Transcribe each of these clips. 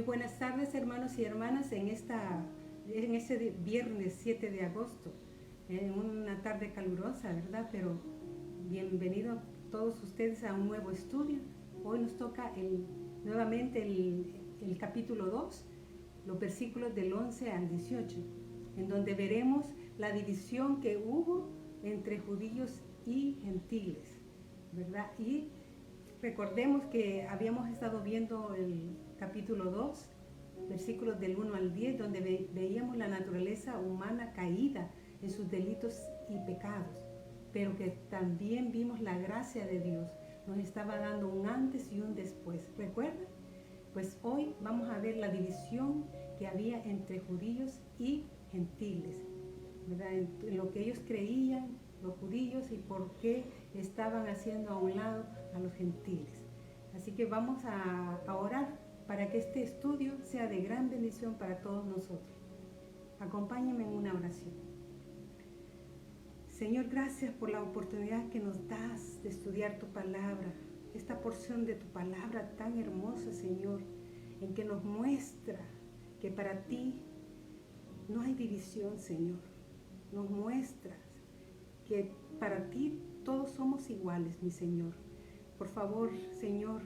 buenas tardes, hermanos y hermanas, en este viernes 7 de agosto, en una tarde calurosa, ¿verdad? Pero bienvenido todos ustedes a un nuevo estudio. Hoy nos toca nuevamente el capítulo 2, los versículos del 11 al 18, en donde veremos la división que hubo entre judíos y gentiles, ¿verdad? Y recordemos que habíamos estado viendo el capítulo 2, versículos del 1 al 10, donde veíamos la naturaleza humana caída en sus delitos y pecados, pero que también vimos la gracia de Dios. Nos estaba dando un antes y un después. ¿Recuerdan? Pues hoy vamos a ver la división que había entre judíos y gentiles, ¿verdad? En lo que ellos creían, los judíos, y por qué estaban haciendo a un lado a los gentiles. Así que vamos a orar para que este estudio sea de gran bendición para todos nosotros. Acompáñenme en una oración. Señor, gracias por la oportunidad que nos das de estudiar tu palabra, esta porción de tu palabra tan hermosa, Señor, en que nos muestra que para ti no hay división, Señor. Nos muestras que para ti todos somos iguales, mi Señor. Por favor, Señor,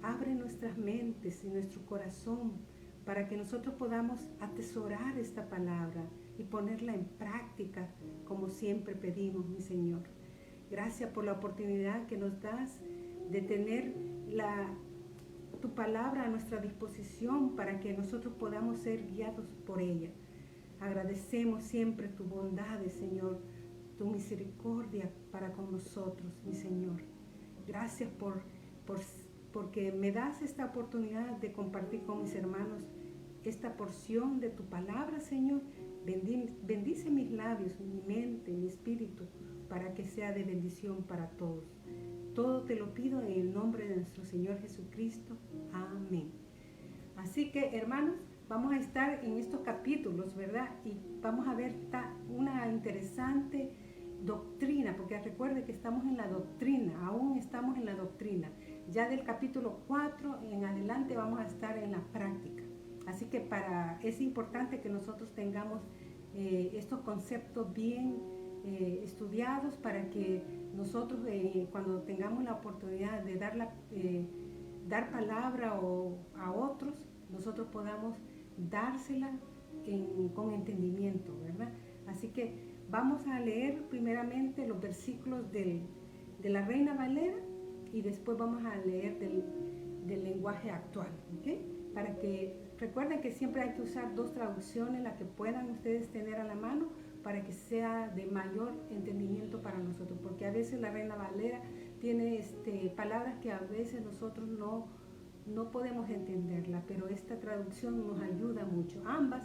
abre nuestras mentes y nuestro corazón para que nosotros podamos atesorar esta palabra y ponerla en práctica como siempre pedimos, mi Señor. Gracias por la oportunidad que nos das de tener tu palabra a nuestra disposición para que nosotros podamos ser guiados por ella. Agradecemos siempre tu bondad, Señor, tu misericordia para con nosotros, mi Señor. Gracias porque me das esta oportunidad de compartir con mis hermanos esta porción de tu palabra, Señor. Bendice mis labios, mi mente, mi espíritu, para que sea de bendición para todos. Todo te lo pido en el nombre de nuestro Señor Jesucristo. Amén. Así que, hermanos, vamos a estar en estos capítulos, ¿verdad? Y vamos a ver una interesante doctrina, porque recuerde que estamos en la doctrina, aún estamos en la doctrina. Ya del capítulo 4 en adelante vamos a estar en la práctica. Así que es importante que nosotros tengamos estos conceptos bien estudiados para que nosotros cuando tengamos la oportunidad de dar palabra a otros, nosotros podamos dársela con entendimiento, ¿verdad? Así que vamos a leer primeramente los versículos de la Reina Valera y después vamos a leer del lenguaje actual, ¿ok? Para que recuerden que siempre hay que usar dos traducciones, la que puedan ustedes tener a la mano, para que sea de mayor entendimiento para nosotros, porque a veces la Reina Valera tiene palabras que a veces nosotros no podemos entenderla, pero esta traducción nos ayuda mucho. Ambas,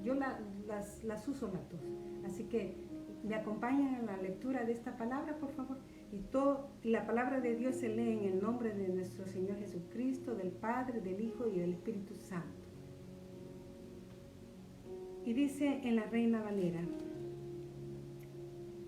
yo las uso las dos. Así que me acompañan en la lectura de esta palabra, por favor. Y la palabra de Dios se lee en el nombre de nuestro Señor Jesucristo, del Padre, del Hijo y del Espíritu Santo. Y dice en la Reina Valera: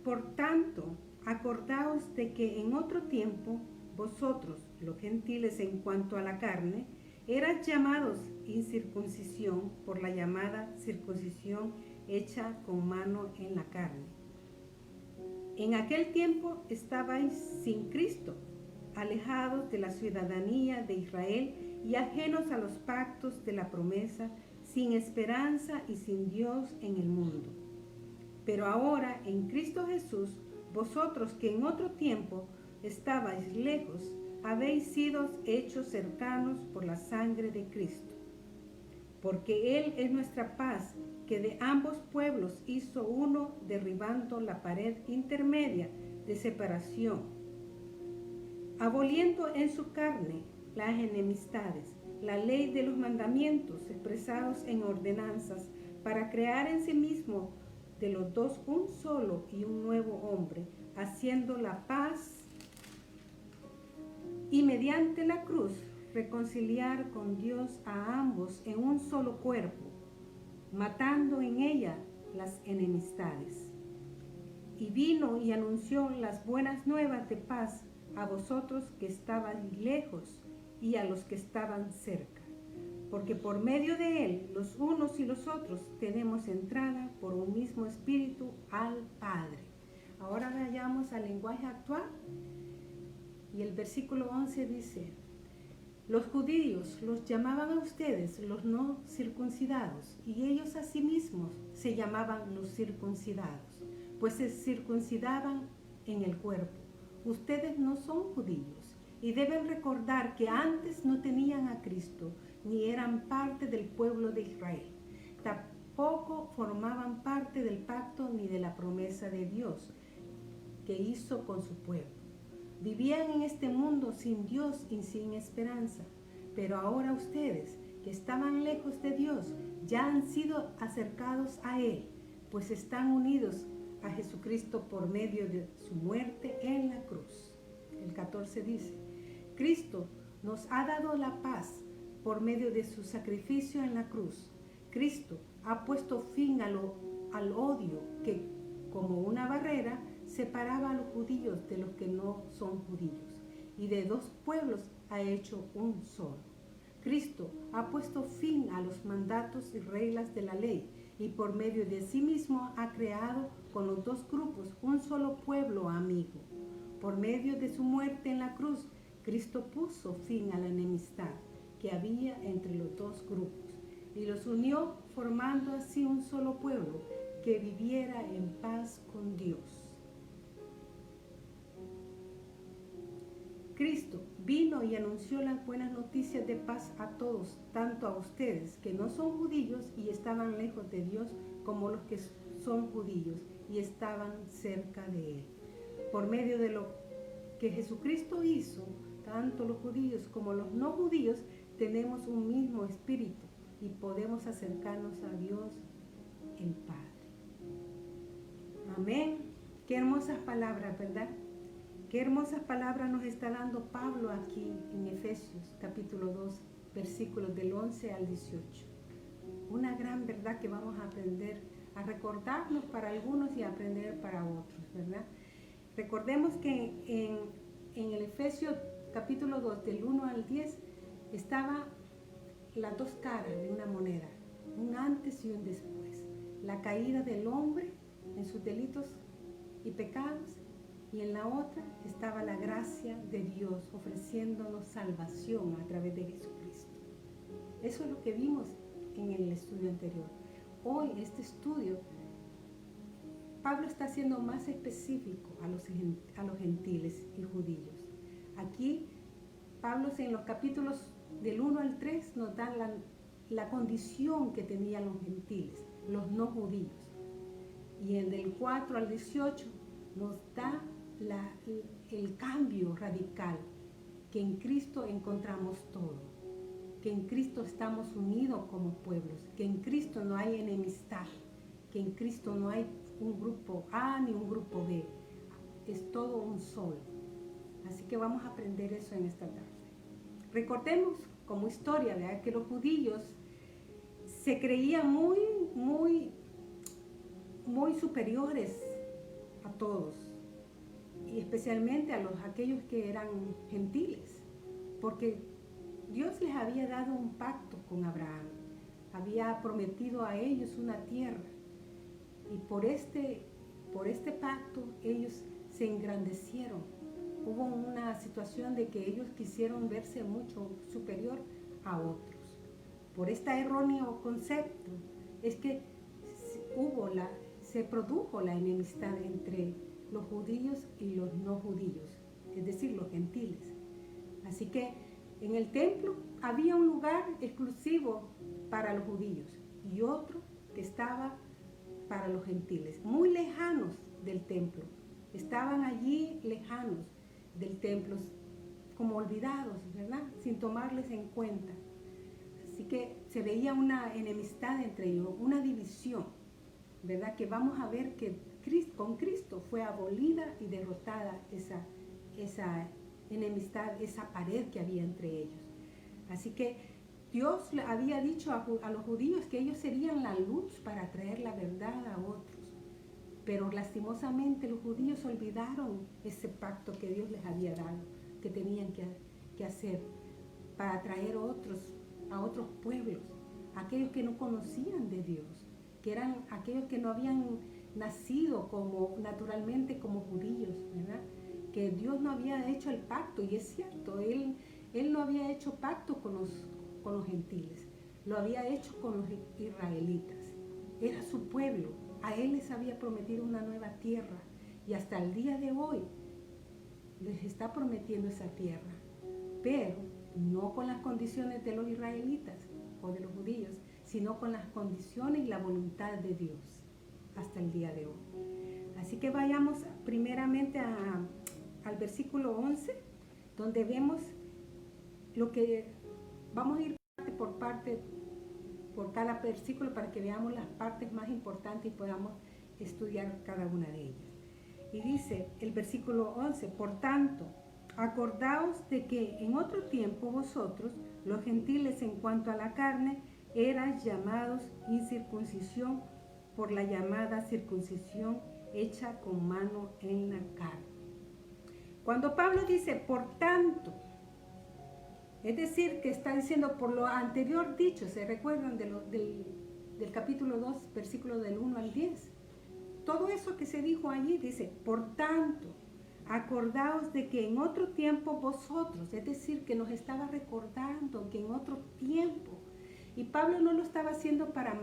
por tanto, acordaos de que en otro tiempo vosotros, los gentiles en cuanto a la carne, erais llamados incircuncisión por la llamada circuncisión hecha con mano en la carne. En aquel tiempo estabais sin Cristo, alejados de la ciudadanía de Israel y ajenos a los pactos de la promesa, sin esperanza y sin Dios en el mundo. Pero ahora, en Cristo Jesús, vosotros que en otro tiempo estabais lejos, habéis sido hechos cercanos por la sangre de Cristo. Porque Él es nuestra paz, que de ambos pueblos hizo uno, derribando la pared intermedia de separación, aboliendo en su carne las enemistades, la ley de los mandamientos expresados en ordenanzas, para crear en sí mismo de los dos un solo y un nuevo hombre, haciendo la paz, y mediante la cruz reconciliar con Dios a ambos en un solo cuerpo, matando en ella las enemistades. Y vino y anunció las buenas nuevas de paz a vosotros que estabais lejos y a los que estaban cerca, porque por medio de Él, los unos y los otros, tenemos entrada por un mismo espíritu al Padre. Ahora vayamos al lenguaje actual. Y el versículo 11 dice: los judíos los llamaban a ustedes los no circuncidados, y ellos asimismos se llamaban los circuncidados, pues se circuncidaban en el cuerpo. Ustedes no son judíos, y deben recordar que antes no tenían a Cristo, ni eran parte del pueblo de Israel. Tampoco formaban parte del pacto ni de la promesa de Dios que hizo con su pueblo. Vivían en este mundo sin Dios y sin esperanza, pero ahora ustedes, que estaban lejos de Dios, ya han sido acercados a Él, pues están unidos a Jesucristo por medio de su muerte en la cruz. El 14 dice: Cristo nos ha dado la paz por medio de su sacrificio en la cruz. Cristo ha puesto fin al odio que, como una barrera, separaba a los judíos de los que no son judíos, y de dos pueblos ha hecho un solo. Cristo ha puesto fin a los mandatos y reglas de la ley, y por medio de sí mismo ha creado con los dos grupos un solo pueblo amigo. Por medio de su muerte en la cruz, Cristo puso fin a la enemistad que había entre los dos grupos, y los unió, formando así un solo pueblo que viviera en paz con Dios. Cristo vino y anunció las buenas noticias de paz a todos, tanto a ustedes que no son judíos y estaban lejos de Dios, como los que son judíos y estaban cerca de Él. Por medio de lo que Jesucristo hizo, tanto los judíos como los no judíos tenemos un mismo espíritu y podemos acercarnos a Dios el Padre. Amén. Qué hermosas palabras, ¿verdad? Qué hermosas palabras nos está dando Pablo aquí en Efesios capítulo 2, versículos del 11 al 18. Una gran verdad que vamos a aprender, a recordarnos para algunos y a aprender para otros, ¿verdad? Recordemos que en el Efesios capítulo 2, del 1 al 10, estaba las dos caras de una moneda, un antes y un después. La caída del hombre en sus delitos y pecados, y en la otra estaba la gracia de Dios ofreciéndonos salvación a través de Jesucristo. Eso es lo que vimos en el estudio anterior. Hoy este estudio, Pablo está siendo más específico a los gentiles y judíos. Aquí Pablo en los capítulos del 1 al 3 nos da la condición que tenían los gentiles, los no judíos. Y en del 4 al 18 nos da el cambio radical, que en Cristo encontramos todo, que en Cristo estamos unidos como pueblos, que en Cristo no hay enemistad, que en Cristo no hay un grupo A ni un grupo B, es todo un solo. Así que vamos a aprender eso en esta tarde. Recordemos como historia, ¿verdad?, que los judíos se creían muy superiores a todos, y especialmente a aquellos que eran gentiles, porque Dios les había dado un pacto con Abraham, había prometido a ellos una tierra, y por este pacto ellos se engrandecieron. Hubo una situación de que ellos quisieron verse mucho superior a otros. Por este erróneo concepto es que se produjo la enemistad entre los judíos y los no judíos, es decir, los gentiles. Así que en el templo había un lugar exclusivo para los judíos y otro que estaba para los gentiles, muy lejanos del templo. Estaban allí lejanos del templo, como olvidados, ¿verdad?, sin tomarles en cuenta. Así que se veía una enemistad entre ellos, una división, ¿verdad?, que vamos a ver que con Cristo fue abolida y derrotada esa enemistad, esa pared que había entre ellos. Así que Dios había dicho a los judíos que ellos serían la luz para traer la verdad a otros. Pero lastimosamente los judíos olvidaron ese pacto que Dios les había dado, que tenían que hacer para traer otros a otros pueblos, a aquellos que no conocían de Dios, que eran aquellos que no habían nacido como naturalmente como judíos, ¿verdad? Que Dios no había hecho el pacto, y es cierto, Él no había hecho pacto con los gentiles, lo había hecho con los israelitas. Era su pueblo, a Él les había prometido una nueva tierra, y hasta el día de hoy les está prometiendo esa tierra, pero no con las condiciones de los israelitas o de los judíos, sino con las condiciones y la voluntad de Dios hasta el día de hoy. Así que vayamos primeramente al versículo 11, donde vemos lo que vamos a ir parte por parte por cada versículo para que veamos las partes más importantes y podamos estudiar cada una de ellas. Y dice el versículo 11, por tanto, acordaos de que en otro tiempo vosotros, los gentiles en cuanto a la carne, erais llamados incircuncisión por la llamada circuncisión hecha con mano en la carne. Cuando Pablo dice por tanto, es decir, que está diciendo por lo anterior dicho, ¿se recuerdan del capítulo 2, versículo del 1 al 10? Todo eso que se dijo allí dice, por tanto, acordaos de que en otro tiempo vosotros, es decir, que nos estaba recordando que en otro tiempo, y Pablo no lo estaba haciendo para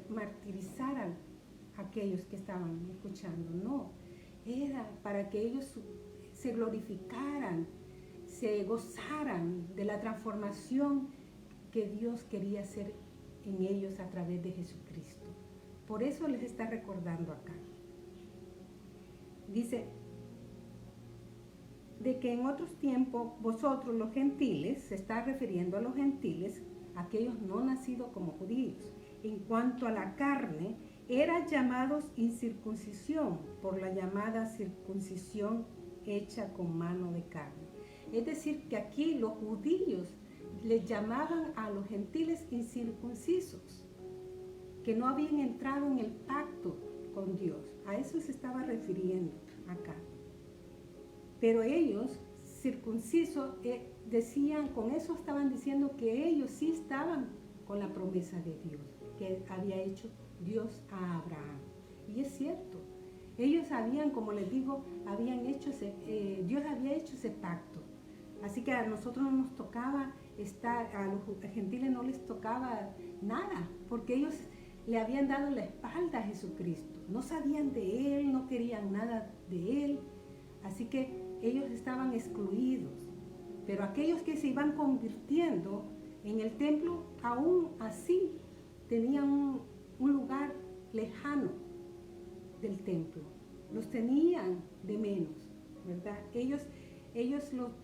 martirizar a aquellos que estaban escuchando, no, era para que ellos se glorificaran, se gozaran de la transformación que Dios quería hacer en ellos a través de Jesucristo. Por eso les está recordando acá. Dice, de que en otros tiempos vosotros los gentiles, se está refiriendo a los gentiles, aquellos no nacidos como judíos, en cuanto a la carne, eran llamados incircuncisión por la llamada circuncisión hecha con mano de carne. Es decir, que aquí los judíos les llamaban a los gentiles incircuncisos, que no habían entrado en el pacto con Dios. A eso se estaba refiriendo acá. Pero ellos, circuncisos, decían, con eso estaban diciendo que ellos sí estaban con la promesa de Dios, que había hecho Dios a Abraham. Y es cierto, ellos habían, como les digo, Dios había hecho ese pacto. Así que a nosotros no nos tocaba a los gentiles no les tocaba nada, porque ellos le habían dado la espalda a Jesucristo. No sabían de Él, no querían nada de Él. Así que ellos estaban excluidos. Pero aquellos que se iban convirtiendo en el templo, aún así tenían un lugar lejano del templo. Los tenían de menos, ¿verdad? Ellos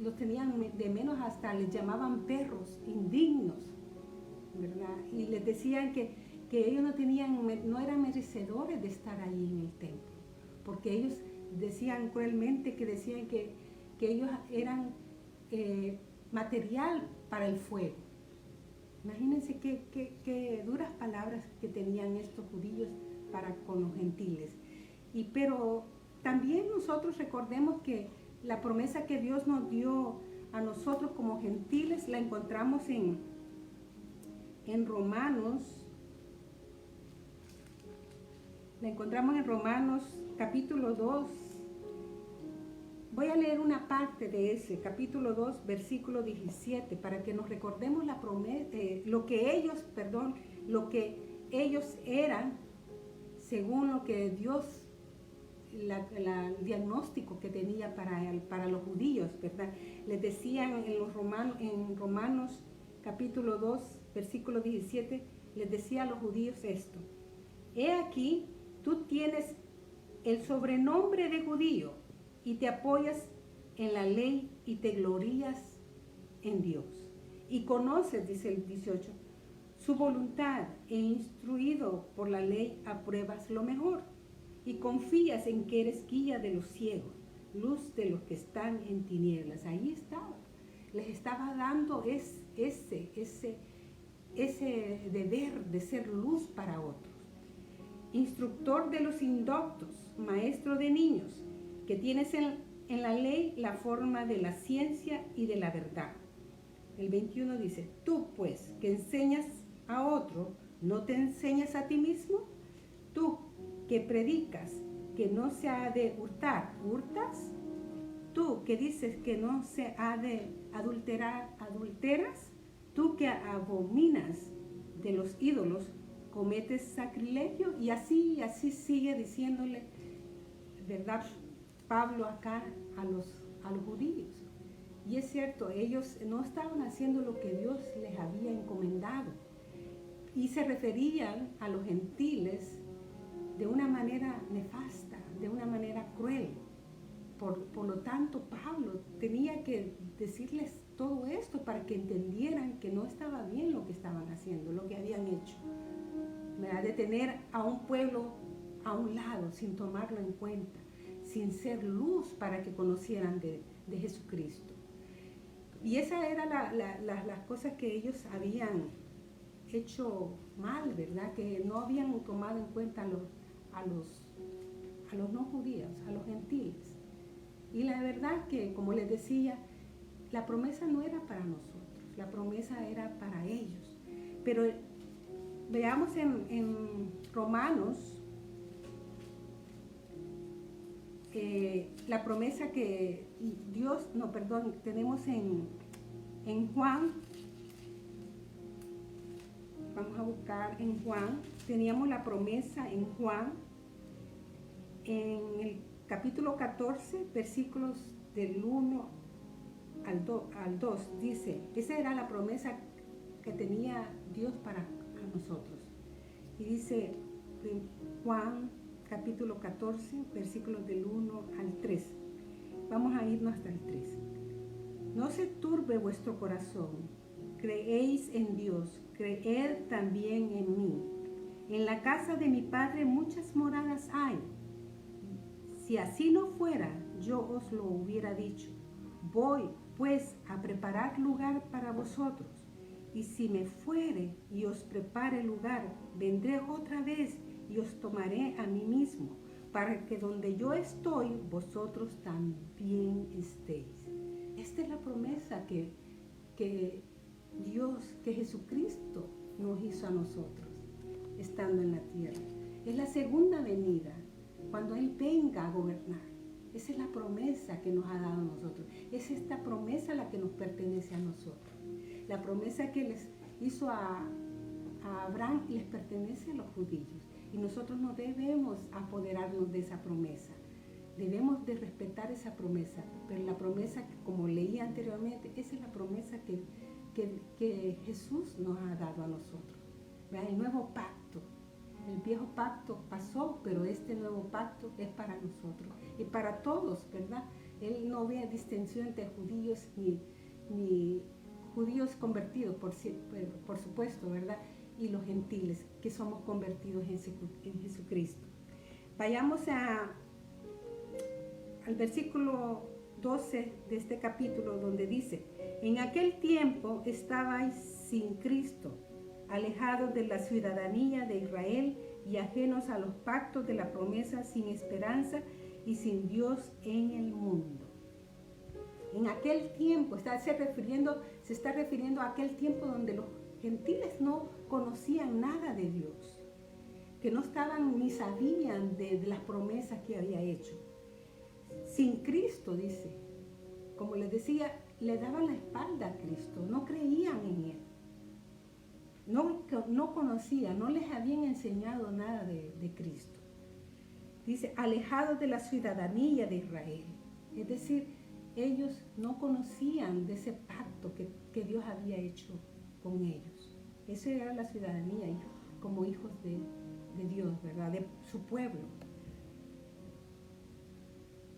los tenían de menos, hasta les llamaban perros indignos, ¿verdad? Y les decían que ellos no eran merecedores de estar ahí en el templo, porque ellos decían cruelmente que ellos eran material para el fuego. Imagínense qué duras palabras que tenían estos judíos para con los gentiles. Pero también nosotros recordemos que la promesa que Dios nos dio a nosotros como gentiles la encontramos en Romanos. La encontramos en Romanos capítulo 2. Voy a leer una parte de ese capítulo 2, versículo 17, para que nos recordemos la promesa, lo que ellos eran, según lo que Dios, el diagnóstico que tenía para los judíos, ¿verdad? Les decían en Romanos capítulo 2, versículo 17, les decía a los judíos esto: he aquí, tú tienes el sobrenombre de judío y te apoyas en la ley y te glorías en Dios. Y conoces, dice el 18, su voluntad, e instruido por la ley apruebas lo mejor. Y confías en que eres guía de los ciegos, luz de los que están en tinieblas. Ahí estaba. Les estaba dando ese deber de ser luz para otros. Instructor de los indoctos, maestro de niños, que tienes en la ley la forma de la ciencia y de la verdad. el 21 dice, tú pues que enseñas a otro, ¿no te enseñas a ti mismo? Tú que predicas que no se ha de hurtar, ¿hurtas? Tú que dices que no se ha de adulterar, ¿adulteras? Tú que abominas de los ídolos, cometes sacrilegio. Y así sigue diciéndole, ¿verdad? Pablo acá a los judíos. Y es cierto, ellos no estaban haciendo lo que Dios les había encomendado. Y se referían a los gentiles de una manera nefasta, de una manera cruel. Por lo tanto, Pablo tenía que decirles todo esto para que entendieran que no estaba bien lo que estaban haciendo, lo que habían hecho. De tener a un pueblo a un lado sin tomarlo en cuenta, sin ser luz para que conocieran de Jesucristo. Y esa era las cosas que ellos habían hecho mal, ¿verdad? Que no habían tomado en cuenta a los no judíos, a los gentiles. Y la verdad que, como les decía, la promesa no era para nosotros, la promesa era para ellos. Pero veamos en Romanos la promesa que Dios, tenemos en Juan. Vamos a buscar en Juan. Teníamos la promesa en Juan, en el capítulo 14, versículos del 1 al 2. Dice, esa era la promesa que tenía Dios para nosotros. Y dice Juan capítulo 14, versículos del 1 al 3. Vamos a irnos hasta el 3. No se turbe vuestro corazón. Creéis en Dios, creed también en mí. En la casa de mi Padre muchas moradas hay. Si así no fuera, yo os lo hubiera dicho. Voy, pues, a preparar lugar para vosotros. Y si me fuere y os prepare lugar, vendré otra vez y os tomaré a mí mismo, para que donde yo estoy, vosotros también estéis. Esta es la promesa que Dios, que Jesucristo nos hizo a nosotros, estando en la tierra. Es la segunda venida, cuando Él venga a gobernar. Esa es la promesa que nos ha dado a nosotros. Es esta promesa la que nos pertenece a nosotros. La promesa que les hizo a Abraham les pertenece a los judíos. Y nosotros no debemos apoderarnos de esa promesa. Debemos de respetar esa promesa. Pero la promesa, como leí anteriormente, esa es la promesa que Jesús nos ha dado a nosotros. ¿Verdad? El nuevo pacto. El viejo pacto pasó, pero este nuevo pacto es para nosotros y para todos, ¿verdad? Él no ve distinción entre judíos ni judíos convertidos, por supuesto, ¿verdad? Y los gentiles que somos convertidos en Jesucristo. Vayamos al versículo 12 de este capítulo, donde dice: en aquel tiempo estabais sin Cristo, alejados de la ciudadanía de Israel y ajenos a los pactos de la promesa, sin esperanza y sin Dios en el mundo. En aquel tiempo, se está refiriendo a aquel tiempo donde los gentiles no conocían nada de Dios, que no estaban ni sabían de las promesas que había hecho. Sin Cristo, dice, como les decía, le daban la espalda a Cristo, no creían en Él. No conocían, no les habían enseñado nada de Cristo. Dice, alejados de la ciudadanía de Israel. Es decir, ellos no conocían de ese pacto que Dios había hecho con ellos. Esa era la ciudadanía, como hijos de Dios, ¿verdad? De su pueblo.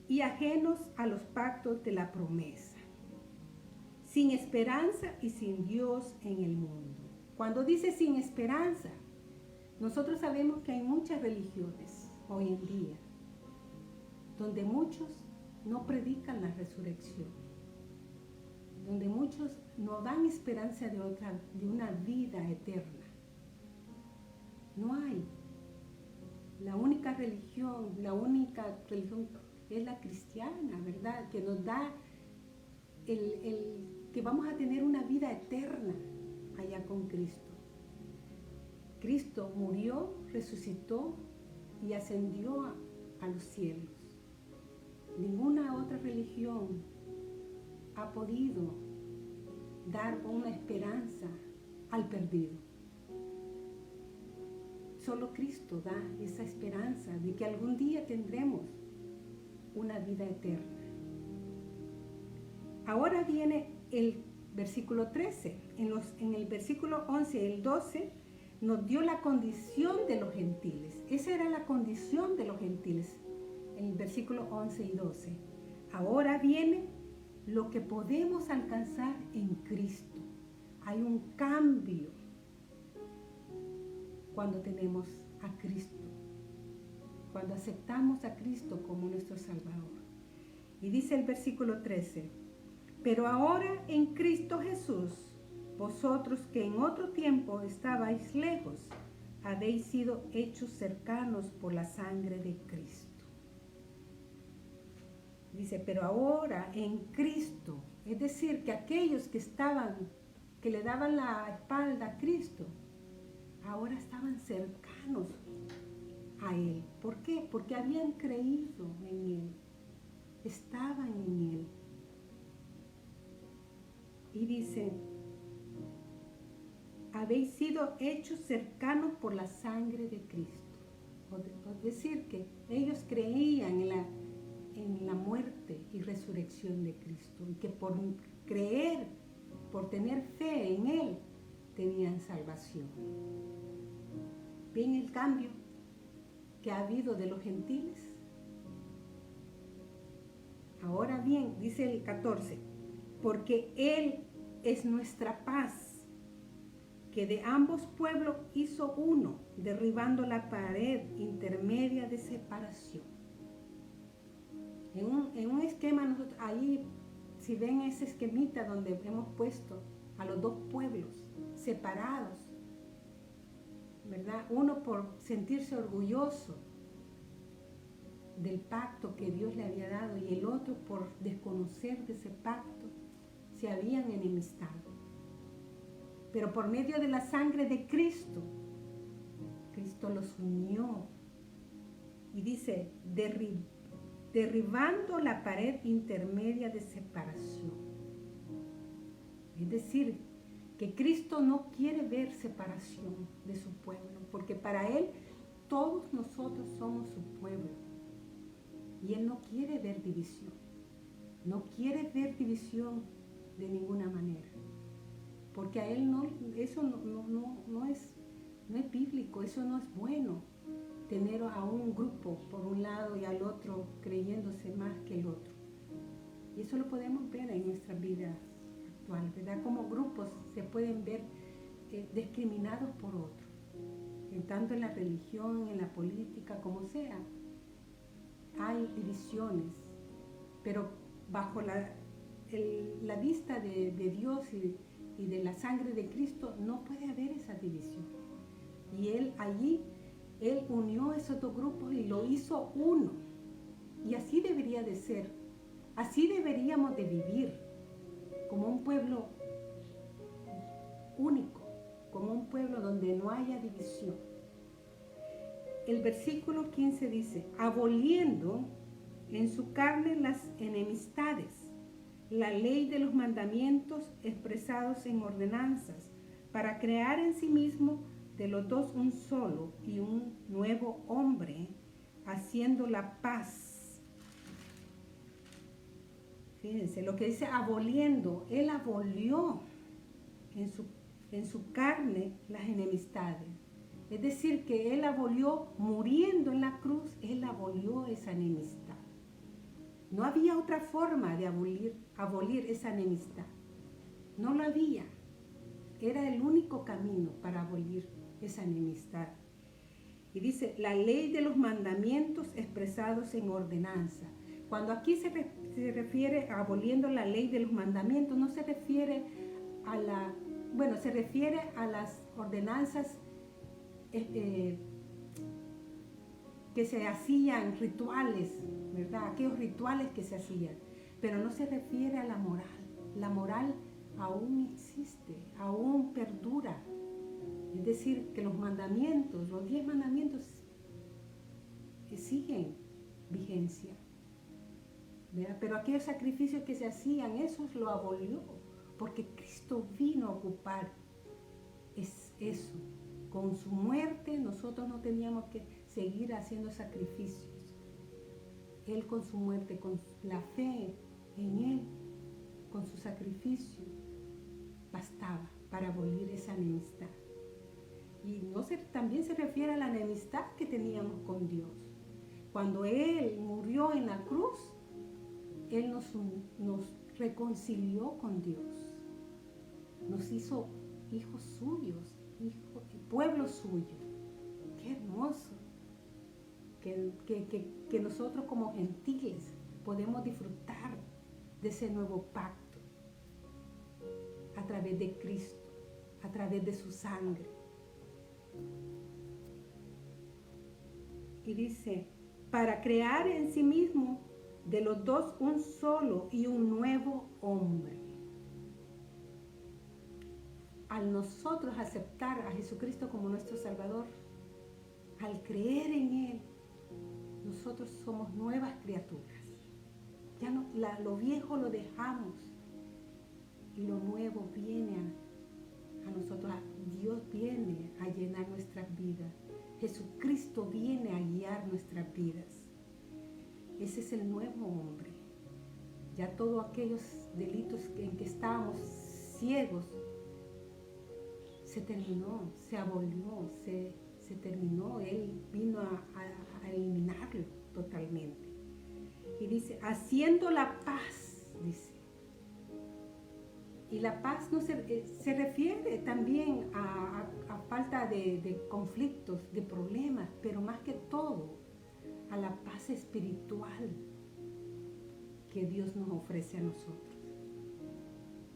Y ajenos a los pactos de la promesa. Sin esperanza y sin Dios en el mundo. Cuando dice sin esperanza, nosotros sabemos que hay muchas religiones hoy en día donde muchos no predican la resurrección, donde muchos no dan esperanza de una vida eterna. No hay. La única religión es la cristiana, ¿verdad? Que nos da que vamos a tener una vida eterna allá con Cristo. Cristo murió, resucitó y ascendió a los cielos. Ninguna otra religión ha podido dar una esperanza al perdido. Solo Cristo da esa esperanza de que algún día tendremos una vida eterna. Ahora viene el versículo 13. En el versículo 11 y el 12 nos dio la condición de los gentiles. Esa era la condición de los gentiles, en el versículo 11 y 12. Ahora viene lo que podemos alcanzar en Cristo. Hay un cambio cuando tenemos a Cristo, cuando aceptamos a Cristo como nuestro Salvador. Y dice el versículo 13, pero ahora en Cristo Jesús, vosotros que en otro tiempo estabais lejos, habéis sido hechos cercanos por la sangre de Cristo. Dice, pero ahora en Cristo, es decir, que aquellos que le daban la espalda a Cristo, ahora estaban cercanos a Él. ¿Por qué? Porque habían creído en Él, estaban en Él. Y dice, habéis sido hechos cercanos por la sangre de Cristo. Es decir, que ellos creían en la muerte y resurrección de Cristo, y que por creer, por tener fe en Él, tenían salvación. ¿Ven el cambio que ha habido de los gentiles? Ahora bien, dice el 14, porque Él es nuestra paz, que de ambos pueblos hizo uno, derribando la pared intermedia de separación. En un esquema, nosotros, ahí, si ven ese esquemita donde hemos puesto a los dos pueblos separados, ¿verdad? Uno por sentirse orgulloso del pacto que Dios le había dado y el otro por desconocer de ese pacto, se habían enemistado. Pero por medio de la sangre de Cristo, Cristo los unió. Y dice, derribando la pared intermedia de separación. Es decir, que Cristo no quiere ver separación de su pueblo, porque para Él todos nosotros somos su pueblo. Y Él no quiere ver división. No quiere ver división de ninguna manera. Porque a Él eso no es bíblico, eso no es bueno. Tener a un grupo por un lado y al otro creyéndose más que el otro. Y eso lo podemos ver en nuestra vida actual, ¿verdad? Como grupos se pueden ver discriminados por otros, tanto en la religión, en la política, como sea. Hay divisiones, pero bajo la vista de Dios y de la sangre de Cristo no puede haber esa división. Y Él unió esos dos grupos y lo hizo uno. Y así debería de ser. Así deberíamos de vivir, como un pueblo único, como un pueblo donde no haya división. El versículo 15 dice, aboliendo en su carne las enemistades, la ley de los mandamientos expresados en ordenanzas, para crear en sí mismo de los dos un solo y un nuevo hombre, haciendo la paz. Fíjense lo que dice aboliendo. Él abolió en su carne las enemistades. Es decir, que Él abolió, muriendo en la cruz, Él abolió esa enemistad. No había otra forma de abolir esa enemistad. No lo había. Era el único camino para abolir esa enemistad. Y dice, la ley de los mandamientos expresados en ordenanza. Cuando aquí se refiere a aboliendo la ley de los mandamientos, no se refiere se refiere a las ordenanzas que se hacían, rituales, ¿verdad? Aquellos rituales que se hacían, pero no se refiere a la moral. La moral aún existe, aún perdura. Es decir, que los mandamientos, los 10 mandamientos siguen vigencia, ¿verdad? Pero aquellos sacrificios que se hacían, esos lo abolió, porque Cristo vino a ocupar eso. Con su muerte nosotros no teníamos que seguir haciendo sacrificios. Él con su muerte, con la fe en Él, con su sacrificio, bastaba para abolir esa enemistad. Y también se refiere a la enemistad que teníamos con Dios. Cuando Él murió en la cruz, Él nos reconcilió con Dios. Nos hizo hijos suyos, pueblo suyo. Qué hermoso. Que nosotros como gentiles podemos disfrutar de ese nuevo pacto a través de Cristo, a través de su sangre. Y dice, para crear en sí mismo de los dos un solo y un nuevo hombre. Al nosotros aceptar a Jesucristo como nuestro Salvador, al creer en Él, nosotros somos nuevas criaturas. Ya no, lo viejo lo dejamos y lo nuevo viene a nosotros. Dios viene a llenar nuestras vidas. Jesucristo viene a guiar nuestras vidas. Ese es el nuevo hombre. Ya todos aquellos delitos en que estábamos ciegos se terminó, se abolió, se terminó. Él vino a eliminarlo totalmente. Y dice, haciendo la paz, dice. Y la paz no se refiere también a falta de conflictos, de problemas, pero más que todo a la paz espiritual que Dios nos ofrece a nosotros.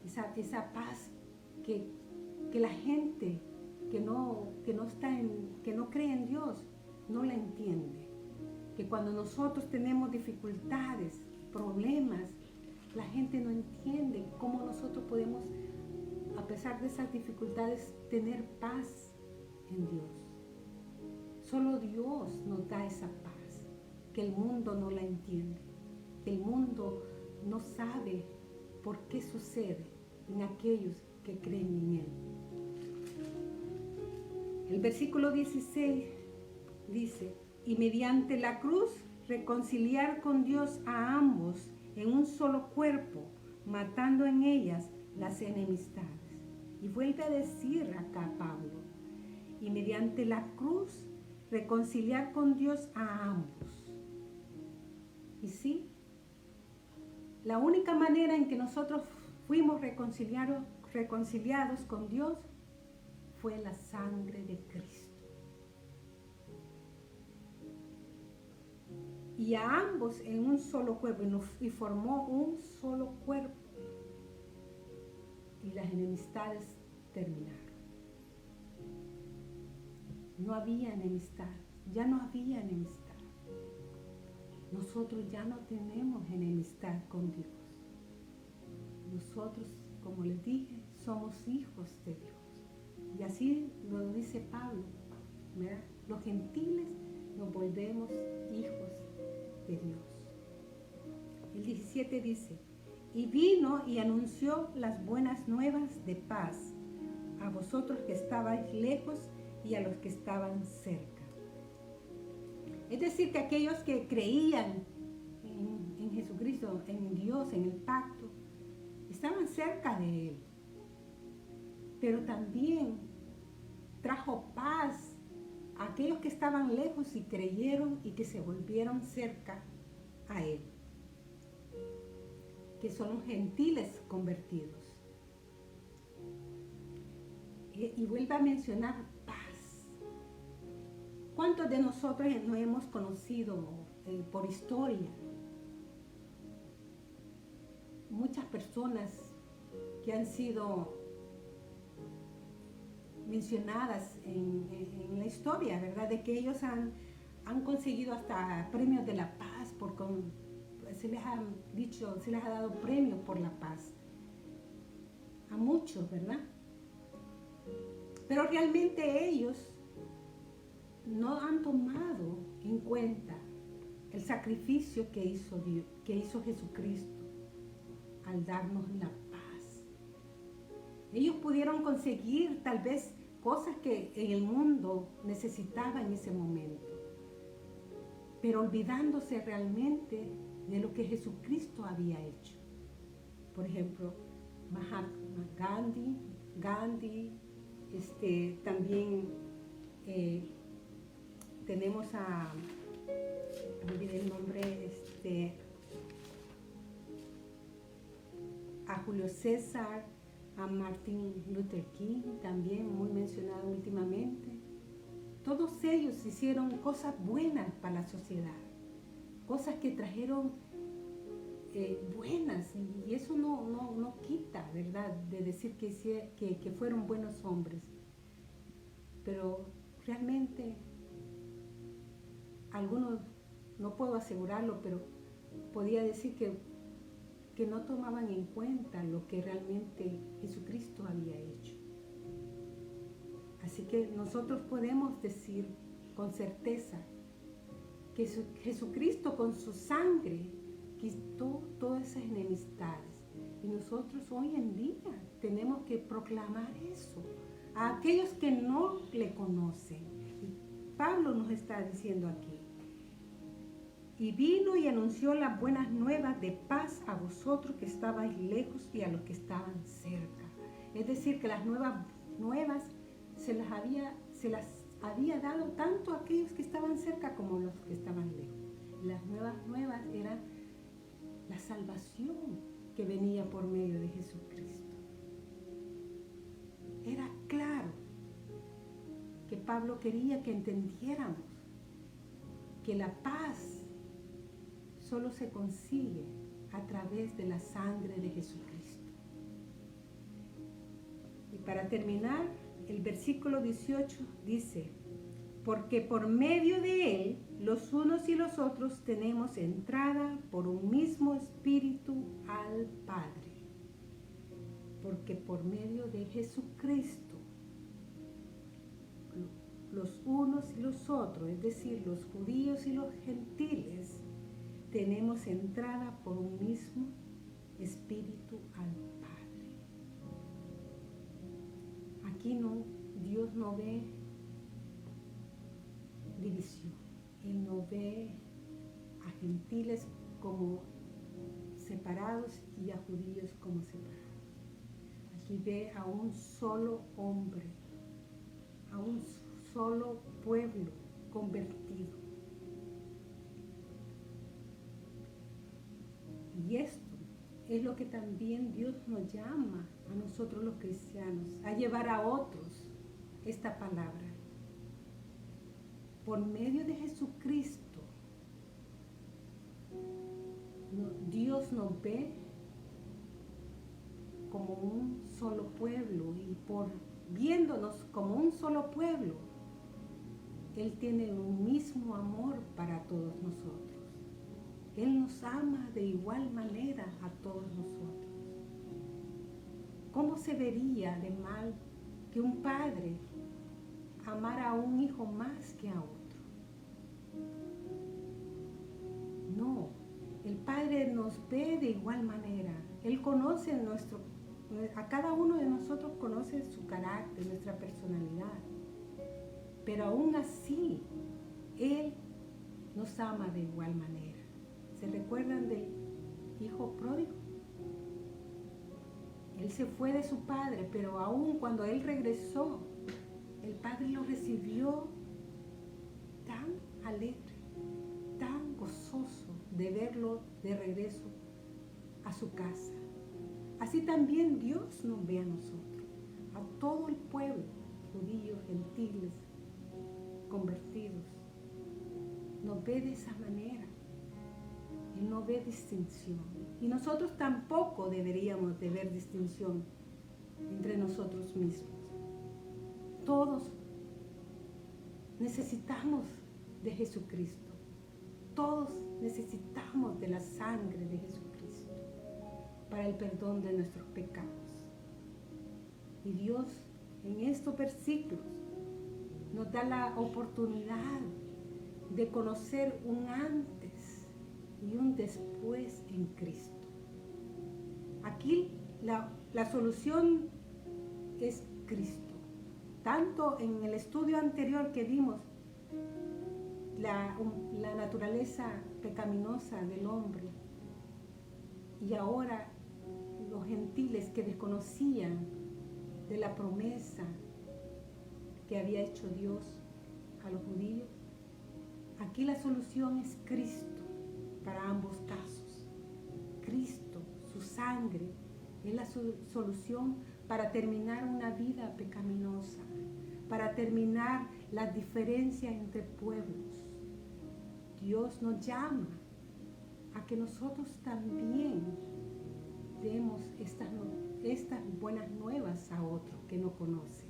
Esa paz que la gente que no cree en Dios no la entiende. Que cuando nosotros tenemos dificultades, problemas, la gente no entiende cómo nosotros podemos, a pesar de esas dificultades, tener paz en Dios. Solo Dios nos da esa paz, que el mundo no la entiende, que el mundo no sabe por qué sucede en aquellos que creen en Él. El versículo 16 dice, y mediante la cruz reconciliar con Dios a ambos en un solo cuerpo, matando en ellas las enemistades. Y vuelve a decir acá Pablo, y mediante la cruz reconciliar con Dios a ambos. Y sí, la única manera en que nosotros fuimos reconciliados con Dios fue la sangre de Cristo. Y a ambos en un solo cuerpo, y formó un solo cuerpo. Y las enemistades terminaron. No había enemistad, ya no había enemistad. Nosotros ya no tenemos enemistad con Dios. Nosotros, como les dije, somos hijos de Dios. Y así lo dice Pablo, ¿verdad? Los gentiles nos volvemos hijos de Dios. El 17 dice, y vino y anunció las buenas nuevas de paz a vosotros que estabais lejos y a los que estaban cerca. Es decir, que aquellos que creían en Jesucristo, en Dios, en el pacto, estaban cerca de Él. Pero también trajo paz a aquellos que estaban lejos y creyeron y que se volvieron cerca a Él, que son gentiles convertidos. Y vuelve a mencionar paz. ¿Cuántos de nosotros no hemos conocido por historia? Muchas personas que han sido mencionadas en la historia, ¿verdad? De que ellos han conseguido hasta premios de la paz, se les ha dado premios por la paz. a muchos, ¿verdad? Pero realmente ellos no han tomado en cuenta el sacrificio que hizo Dios, que hizo Jesucristo al darnos la paz. Ellos pudieron conseguir tal vez cosas que en el mundo necesitaba en ese momento, pero olvidándose realmente de lo que Jesucristo había hecho. Por ejemplo, Mahatma Gandhi, también tenemos me olvidé el nombre, a Julio César, a Martin Luther King, también muy mencionado últimamente. Todos ellos hicieron cosas buenas para la sociedad, cosas que trajeron buenas, y eso no quita, ¿verdad?, de decir que fueron buenos hombres. Pero realmente algunos, no puedo asegurarlo, pero podía decir que no tomaban en cuenta lo que realmente Jesucristo había hecho. Así que nosotros podemos decir con certeza que Jesucristo con su sangre quitó todas esas enemistades. Y nosotros hoy en día tenemos que proclamar eso a aquellos que no le conocen. Y Pablo nos está diciendo aquí: y vino y anunció las buenas nuevas de paz a vosotros que estabais lejos y a los que estaban cerca. Es decir, que las nuevas se las había dado tanto a aquellos que estaban cerca como a los que estaban lejos. Las nuevas eran la salvación que venía por medio de Jesucristo. Era claro que Pablo quería que entendiéramos que la paz solo se consigue a través de la sangre de Jesucristo. Y para terminar, el versículo 18 dice: porque por medio de él, los unos y los otros tenemos entrada por un mismo espíritu al Padre. Porque por medio de Jesucristo, los unos y los otros, es decir, los judíos y los gentiles, tenemos entrada por un mismo espíritu al Padre. Aquí Dios no ve división. Él no ve a gentiles como separados y a judíos como separados. Aquí ve a un solo hombre, a un solo pueblo convertido. Y esto es lo que también Dios nos llama a nosotros los cristianos, a llevar a otros esta palabra. Por medio de Jesucristo, Dios nos ve como un solo pueblo, y por viéndonos como un solo pueblo, Él tiene un mismo amor para todos nosotros. Él nos ama de igual manera a todos nosotros. ¿Cómo se vería de mal que un padre amara a un hijo más que a otro? No, el Padre nos ve de igual manera. Él conoce a cada uno de nosotros, conoce su carácter, nuestra personalidad. Pero aún así, Él nos ama de igual manera. ¿Se recuerdan del hijo pródigo? Él se fue de su padre, pero aún cuando él regresó, el padre lo recibió tan alegre, tan gozoso de verlo de regreso a su casa. Así también Dios nos ve a nosotros, a todo el pueblo, judíos, gentiles, convertidos. Nos ve de esa manera. Él no ve distinción. Y nosotros tampoco deberíamos de ver distinción entre nosotros mismos. Todos necesitamos de Jesucristo. Todos necesitamos de la sangre de Jesucristo para el perdón de nuestros pecados. Y Dios en estos versículos nos da la oportunidad de conocer un antes y un después en Cristo. Aquí la solución es Cristo. Tanto en el estudio anterior que vimos, la naturaleza pecaminosa del hombre, y ahora los gentiles que desconocían de la promesa que había hecho Dios a los judíos, aquí la solución es Cristo para ambos casos. Cristo, su sangre, es la solución para terminar una vida pecaminosa, para terminar las diferencias entre pueblos. Dios nos llama a que nosotros también demos estas buenas nuevas a otros que no conocen.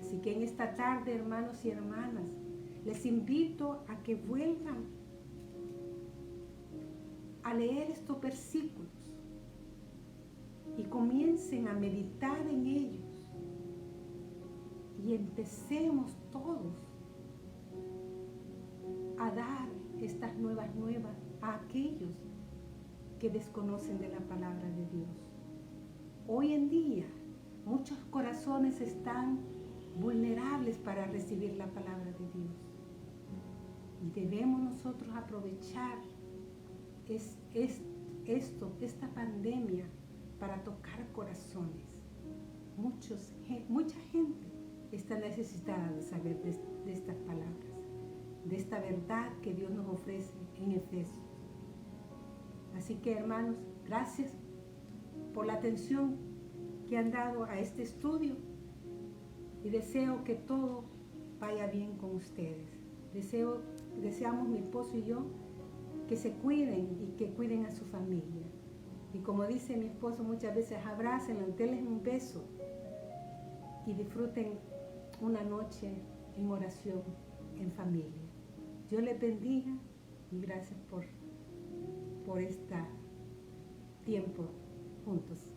Así que en esta tarde, hermanos y hermanas, les invito a que vuelvan a leer estos versículos y comiencen a meditar en ellos y empecemos todos a dar estas nuevas a aquellos que desconocen de la palabra de Dios. Hoy en día muchos corazones están vulnerables para recibir la palabra de Dios y debemos nosotros aprovechar esta pandemia para tocar corazones. Mucha gente está necesitada de saber de estas palabras, de esta verdad que Dios nos ofrece en Efesios. Así que, hermanos, gracias por la atención que han dado a este estudio y deseo que todo vaya bien con ustedes. Deseamos mi esposo y yo que se cuiden y que cuiden a su familia. Y como dice mi esposo muchas veces, abrácenlo, denles un beso y disfruten una noche en oración en familia. Dios les bendiga y gracias por este tiempo juntos.